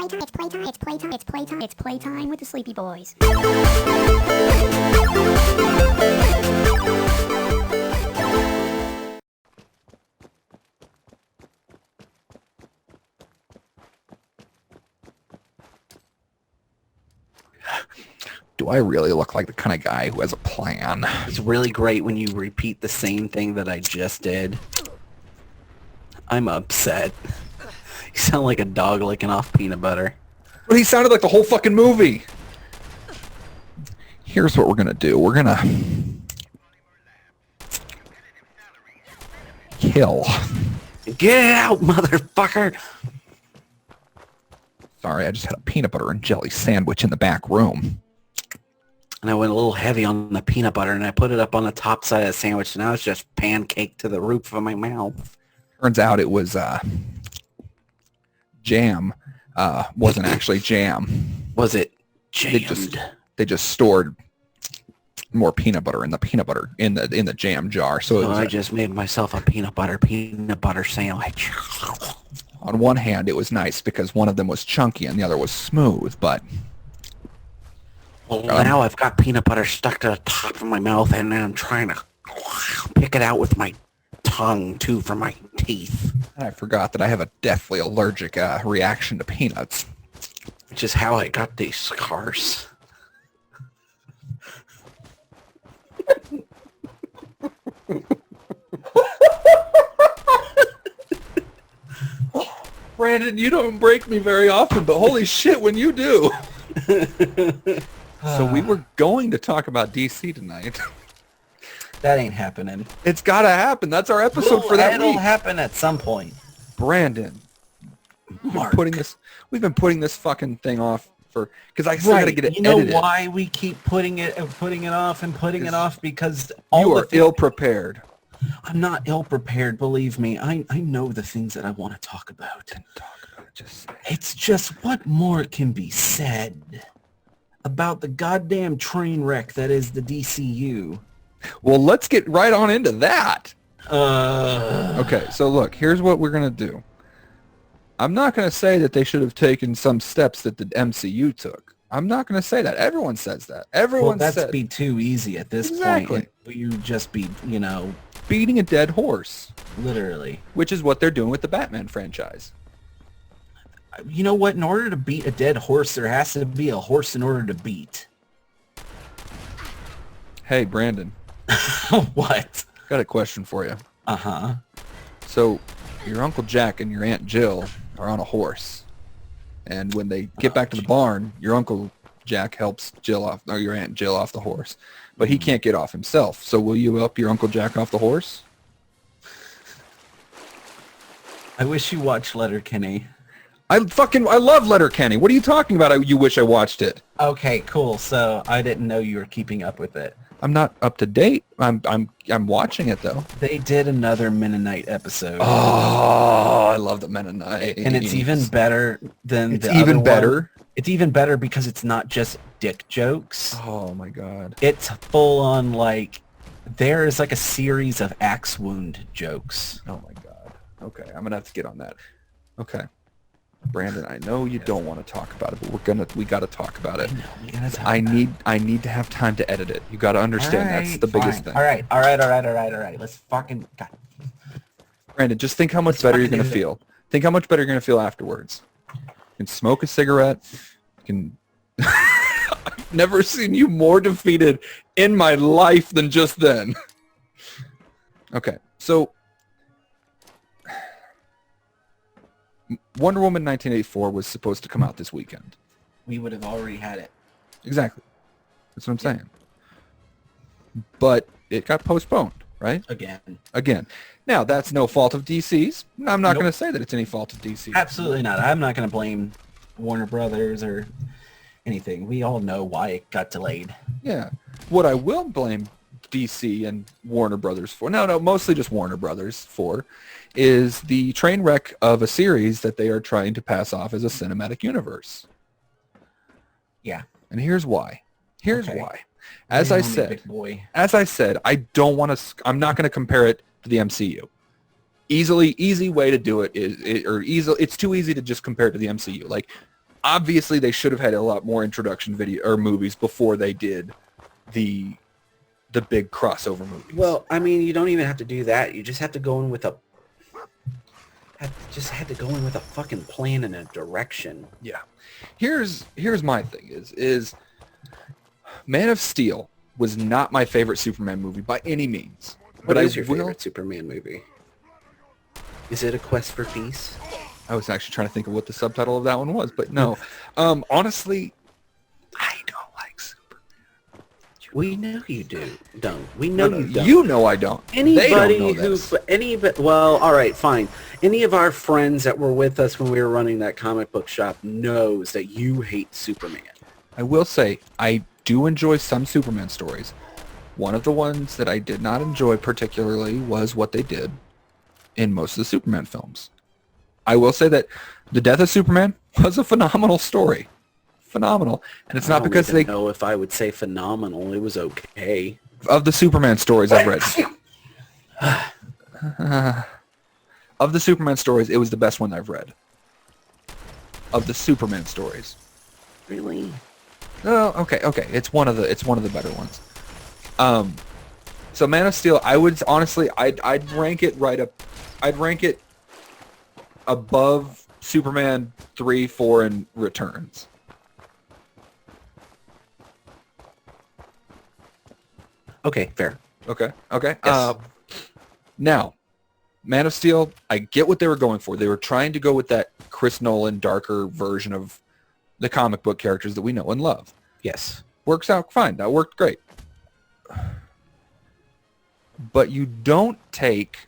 It's playtime with the sleepy boys. Do I really look like the kind of guy who has a plan? It's really great when you repeat the same thing that I just did. I'm upset. You sound like a dog licking off peanut butter. But he sounded like the whole fucking movie. Here's what we're gonna do. We're gonna kill. Get out, motherfucker! Sorry, I just had a peanut butter and jelly sandwich in the back room. And I went a little heavy on the peanut butter, and I put it up on the top side of the sandwich, and now it's just pancaked to the roof of my mouth. Turns out it was jam. Wasn't actually jam. Was it jammed? They just stored more peanut butter in the jam jar. So I just made myself a peanut butter sandwich. On one hand, it was nice because one of them was chunky and the other was smooth, but well, now I've got peanut butter stuck to the top of my mouth, and then I'm trying to pick it out with my tongue, too, from my teeth. And I forgot that I have a deathly allergic reaction to peanuts. Which is how I got these scars. Brandon, you don't break me very often, but holy shit when you do. So we were going to talk about DC tonight. That ain't happening. It's got to happen. That's our episode for that It'll week. happen at some point. Brandon, Mark. we've been putting this fucking thing off for because I still got to get it edited. You know why we keep putting it off? Because you are ill prepared. I'm not ill prepared. Believe me, I know the things that I want to talk about. It's just what more can be said about the goddamn train wreck that is the DCU. Well, let's get right on into that. Okay, so look, here's what we're going to do. I'm not going to say that they should have taken some steps that the MCU took. I'm not going to say that. Everyone says that. Everyone says... Well, that's be too easy at this point. You just be, beating a dead horse. Literally. Which is what they're doing with the Batman franchise. You know what? In order to beat a dead horse, there has to be a horse in order to beat. Hey, Brandon. What? Got a question for you. Uh-huh. So, your Uncle Jack and your Aunt Jill are on a horse. And when they get back to the barn, your Uncle Jack helps your Aunt Jill off the horse. But he can't get off himself. So will you help your Uncle Jack off the horse? I wish you watched Letterkenny. I love Letterkenny. What are you talking about? You wish I watched it. Okay, cool. So I didn't know you were keeping up with it. I'm not up to date. I'm watching it though. They did another Mennonite episode. Oh, I love the Mennonite. And it's even better than it's the other even better. One. It's even better because it's not just dick jokes. Oh my god. It's full on there is a series of axe wound jokes. Oh my god. Okay, I'm gonna have to get on that. Okay. Brandon, I know you don't want to talk about it, but we got to talk about it. I need to have time to edit it. You got to understand that's the biggest thing. All right. Let's fucking God. Brandon, just think how much better you're going to feel. Think how much better you're going to feel afterwards. You can smoke a cigarette. You can I've never seen you more defeated in my life than just then. Okay. So Wonder Woman 1984 was supposed to come out this weekend. We would have already had it. Exactly. That's what I'm saying. But it got postponed, right? Again. Now, that's no fault of DC's. I'm not going to say that it's any fault of DC. Absolutely not. I'm not going to blame Warner Brothers or anything. We all know why it got delayed. Yeah. What I will blame DC and Warner Brothers for, no, mostly just Warner Brothers for, is the train wreck of a series that they are trying to pass off as a cinematic universe. Yeah. And here's why. Why. As I said, I'm not going to compare it to the MCU. Easy way to do it it's too easy to just compare it to the MCU. obviously they should have had a lot more introduction video or movies before they did the big crossover movies. Well, I mean, you don't even have to do that. You just have to go in with a fucking plan and a direction. Yeah. Here's my thing is Man of Steel was not my favorite Superman movie by any means. What is your favorite Superman movie? Is it A Quest for Peace? I was actually trying to think of what the subtitle of that one was, but no. Honestly, I don't like Superman. We know you don't. We know you don't. You know I don't. Anybody well, all right, fine. Any of our friends that were with us when we were running that comic book shop knows that you hate Superman. I will say I do enjoy some Superman stories. One of the ones that I did not enjoy particularly was what they did in most of the Superman films. I will say that the death of Superman was a phenomenal story. Phenomenal. And it's not because they... I don't know if I would say phenomenal. It was okay. Of the Superman stories I've read. Of the Superman stories, it was the best one I've read. Of the Superman stories. Really? Oh, okay. It's one of the better ones. So Man of Steel, I would honestly, I'd rank it right up. I'd rank it above Superman 3, 4, and Returns. Okay, fair. Okay. Yes. Now, Man of Steel, I get what they were going for. They were trying to go with that Chris Nolan darker version of the comic book characters that we know and love. Yes. Works out fine. That worked great. But you don't take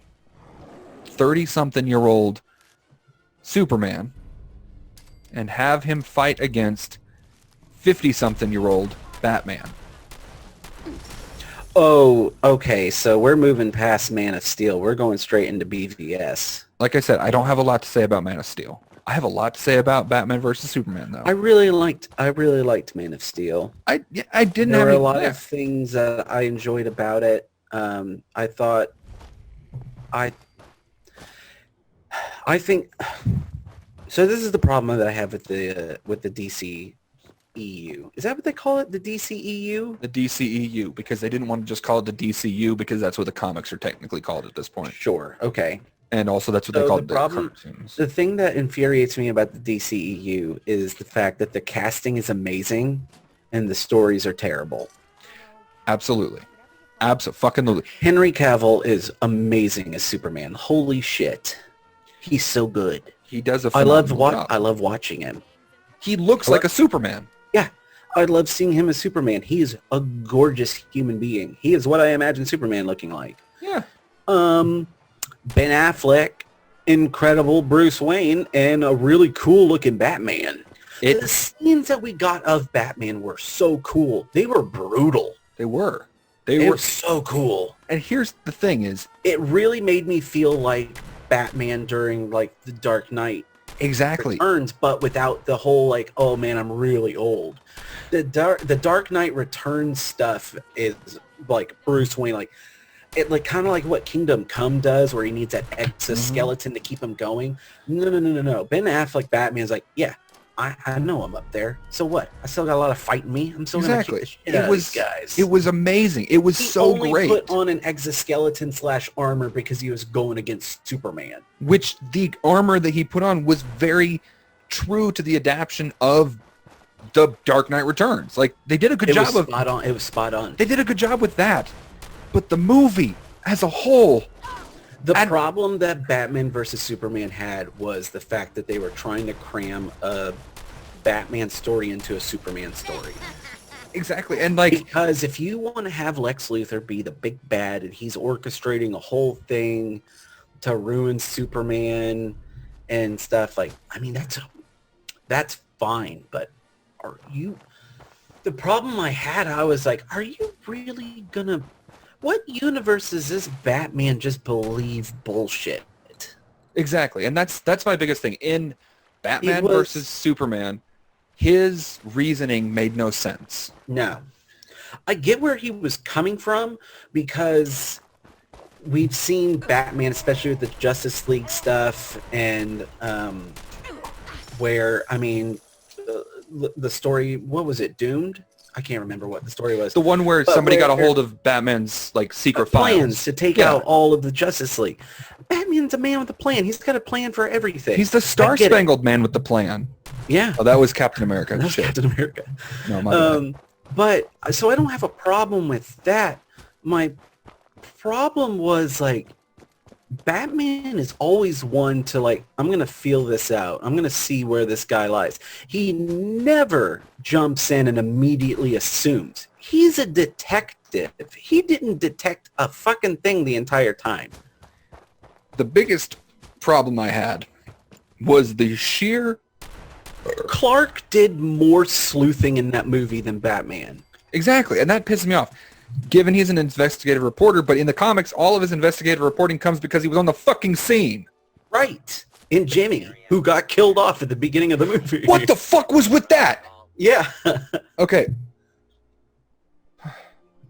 30-something-year-old Superman and have him fight against 50-something-year-old Batman. Oh, okay. So we're moving past Man of Steel. We're going straight into BVS. Like I said, I don't have a lot to say about Man of Steel. I have a lot to say about Batman versus Superman, though. I really liked Man of Steel. I didn't There have were a lot of things that I enjoyed about it. I think so. This is the problem that I have with the DCEU. Is that what they call it? The DCEU? The DCEU, because they didn't want to just call it the DCU because that's what the comics are technically called at this point. Sure. Okay. And also that's what they called the cartoons. The thing that infuriates me about the DCEU is the fact that the casting is amazing and the stories are terrible. Absolutely. Absolutely. Henry Cavill is amazing as Superman. Holy shit. He's so good. He does a I love job. watching him. He looks like a Superman. Yeah. I love seeing him as Superman. He is a gorgeous human being. He is what I imagine Superman looking like. Yeah. Ben Affleck, incredible Bruce Wayne, and a really cool looking Batman. The scenes that we got of Batman were so cool. They were brutal. They were. They were so cool. And here's the thing is, it really made me feel like Batman during like the Dark Knight Returns, but without the whole like, oh man, I'm really old. The Dark Knight Returns stuff is like Bruce Wayne, like it like kind of like what Kingdom Come does, where he needs that exoskeleton to keep him going. No. Ben Affleck Batman's like, yeah, I know I'm up there. So what? I still got a lot of fight in me. I'm still gonna kick the shit out of these guys. It was amazing. It was so great. He only put on an exoskeleton / armor because he was going against Superman. Which the armor that he put on was very true to the adaptation of the Dark Knight Returns. Like they did a good job of spot on. It was spot on. They did a good job with that. But the movie as a whole, the problem that Batman versus Superman had was the fact that they were trying to cram a Batman story into a Superman story. Exactly. And like, because if you want to have Lex Luthor be the big bad and he's orchestrating a whole thing to ruin Superman and stuff, like, I mean, that's fine, but the problem I had, I was like, are you really gonna, what universe is this Batman just believe bullshit? Exactly. And that's my biggest thing. In Batman versus Superman, his reasoning made no sense. No. I get where he was coming from because we've seen Batman, especially with the Justice League stuff, and where, I mean, the story. What was it? Doomed? I can't remember what the story was. The one where somebody got a hold of Batman's like secret plans files to take out all of the Justice League. Batman's a man with a plan. He's got a plan for everything. He's the Star-Spangled Man with the plan. Yeah. Oh, that was Captain America. That was Captain America. No, my bad. But so I don't have a problem with that. My problem was like Batman is always one to like, I'm going to feel this out. I'm going to see where this guy lies. He never jumps in and immediately assumes. He's a detective. He didn't detect a fucking thing the entire time. The biggest problem I had was the sheer... Clark did more sleuthing in that movie than Batman. Exactly, and that pisses me off. Given he's an investigative reporter, but in the comics, all of his investigative reporting comes because he was on the fucking scene. Right. In Jimmy, who got killed off at the beginning of the movie. What the fuck was with that? Yeah. Okay.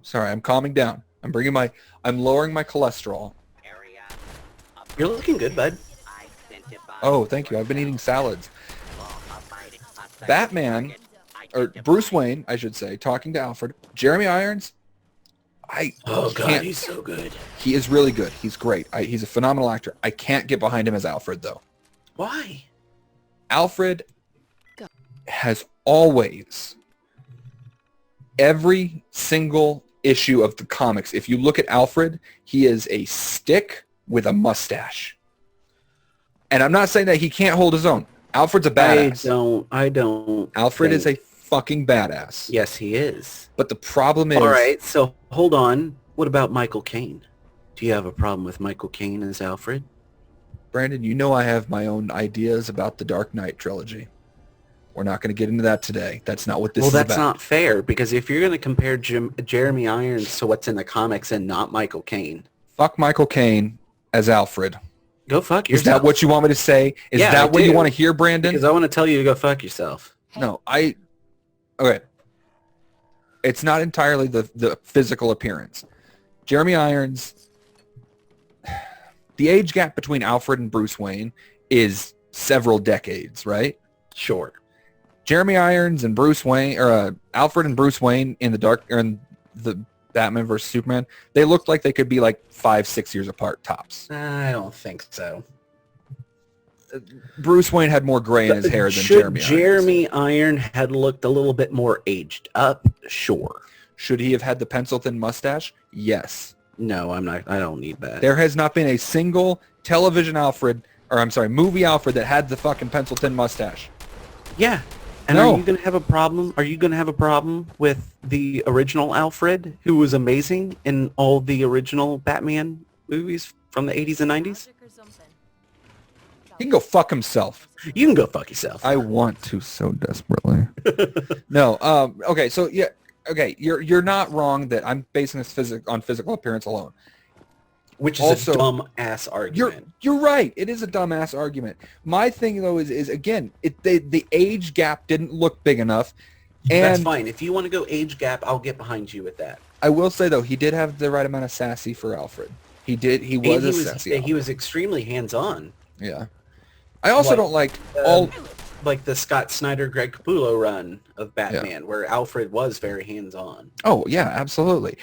Sorry, I'm calming down. I'm lowering my cholesterol. You're looking good, bud. Oh, thank you. I've been eating salads. Batman, or Bruce Wayne, I should say, talking to Alfred. Jeremy Irons, Oh, God, he's so good. He is really good. He's great. He's a phenomenal actor. I can't get behind him as Alfred, though. Why? Alfred has always, every single issue of the comics, if you look at Alfred, he is a stick with a mustache. And I'm not saying that he can't hold his own. Alfred's a badass. I don't. Alfred is a fucking badass. Yes, he is. But the problem is... All right, so hold on. What about Michael Caine? Do you have a problem with Michael Caine as Alfred? Brandon, you know I have my own ideas about the Dark Knight trilogy. We're not going to get into that today. That's not what this is about. Well, that's not fair, because if you're going to compare Jeremy Irons to what's in the comics and not Michael Caine... Fuck Michael Caine as Alfred. Go fuck yourself. Is that what you want me to say? Is that what you want to hear, Brandon? Because I want to tell you to go fuck yourself. No, okay. It's not entirely the physical appearance. Jeremy Irons, the age gap between Alfred and Bruce Wayne is several decades, right? Sure. Jeremy Irons and Bruce Wayne, or Alfred and Bruce Wayne in the Batman vs. Superman, they looked like they could be like 5-6 years apart tops. I don't think so. Bruce Wayne had more gray in his hair than Jeremy Irons. Jeremy Irons had looked a little bit more aged up? Sure. Should he have had the pencil-thin mustache? Yes. No, I'm not. I don't need that. There has not been a single television Alfred, or I'm sorry, movie Alfred that had the fucking pencil-thin mustache. Yeah. And No. are you going to have a problem? Are you going to have a problem with the original Alfred, who was amazing in all the original Batman movies from the 80s and 90s? He can go fuck himself. You can go fuck yourself. I want to so desperately. No. Okay. So yeah. Okay. You're not wrong that I'm basing this on physical appearance alone. Which is also a dumb-ass argument. You're right. It is a dumb-ass argument. My thing, though, is again, the age gap didn't look big enough. And that's fine. If you want to go age gap, I'll get behind you with that. I will say, though, he did have the right amount of sassy for Alfred. He did. He was a sassy Alfred. He was extremely hands-on. Yeah. I also don't like like the Scott Snyder, Greg Capullo run of Batman, where Alfred was very hands-on. Oh, yeah, absolutely.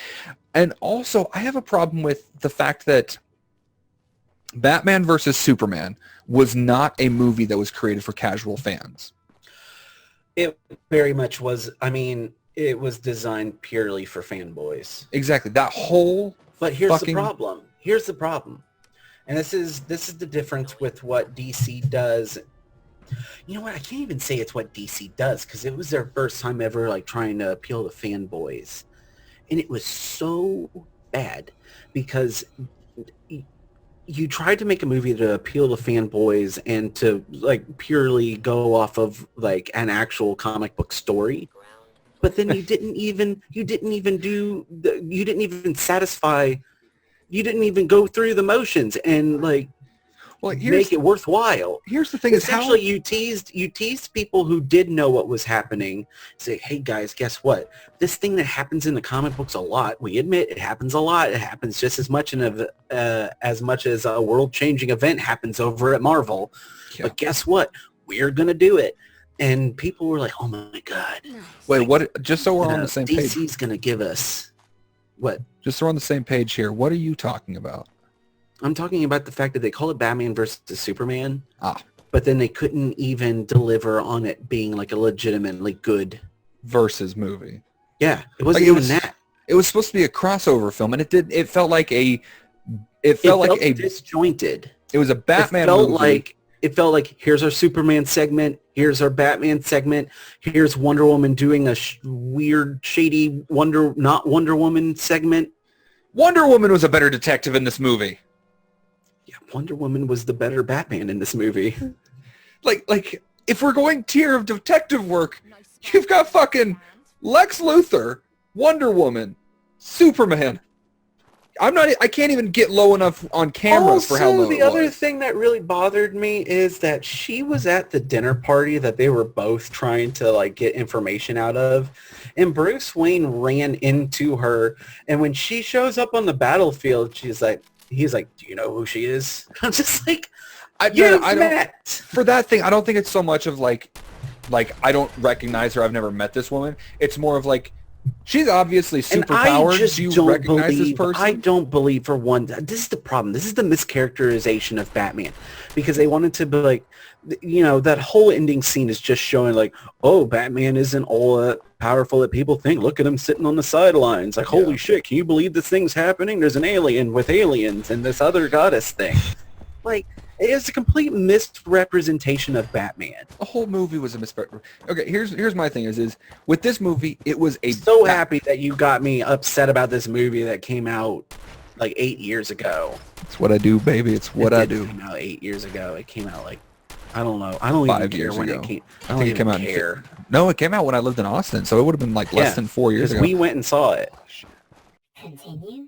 And also, I have a problem with the fact that Batman versus Superman was not a movie that was created for casual fans. It very much was. I mean, it was designed purely for fanboys. Exactly. That whole But here's the problem. Here's the problem. And this is the difference with what DC does. You know what? I can't even say it's what DC does, because it was their first time ever like trying to appeal to fanboys. And it was so bad because you tried to make a movie to appeal to fanboys and to like purely go off of like an actual comic book story. But then you didn't even satisfy, you didn't even go through the motions and like make it worthwhile. Here's the thing: essentially, you teased people who did know what was happening. Say, hey guys, guess what? This thing that happens in the comic books a lot. We admit it happens a lot. It happens just as much as much as a world-changing event happens over at Marvel. Yeah. But guess what? We're gonna do it. And people were like, "Oh my god!" Wait, Like, what? Just so we're on the same page. DC's gonna give us what? Just so we're on the same page here. What are you talking about? I'm talking about the fact that they call it Batman versus Superman, Ah, but then they couldn't even deliver on it being like a legitimately good. versus movie. Yeah, it wasn't Like, it even was- that. It was supposed to be a crossover film, and it felt like a. It It felt felt like a. disjointed. It was a Batman it felt movie. like here's our Superman segment, here's our Batman segment, here's Wonder Woman doing a weird, shady not Wonder Woman segment. Wonder Woman was a better detective in this movie. Yeah, Wonder Woman was the better Batman in this movie. Like if we're going tier of detective work, you've got fucking Lex Luthor, Wonder Woman, Superman. I can't even get low enough on camera for how low the it other was. thing that really bothered me is that she was at the dinner party that they were both trying to like get information out of, and Bruce Wayne ran into her, and when she shows up on the battlefield, he's like, "Do you know who she is?" I'm just like, I "You've don't met." for that thing. I don't think it's so much of like I don't recognize her. I've never met this woman. It's more of like she's obviously superpowered. Do you recognize this person? I don't believe for one. This is the problem. This is the mischaracterization of Batman, because they wanted to be like, that whole ending scene is just showing like, oh, Batman isn't all that powerful that people think. Look at him sitting on the sidelines. Like, holy shit, can you believe this thing's happening? There's an alien with aliens and this other goddess thing. Like, it's a complete misrepresentation of Batman. The whole movie was a misrepresentation. Okay, here's my thing is with this movie, it was a So happy that you got me upset about this movie that came out like 8 years ago. It's what I do, baby. It's what I do. It came out 8 years ago. It came out like, I don't know. I don't 5 even care years when ago. it came. I think it came out. care. No, it came out when I lived in Austin, so it would have been like less than 4 years Because ago. we went and saw it. Continue.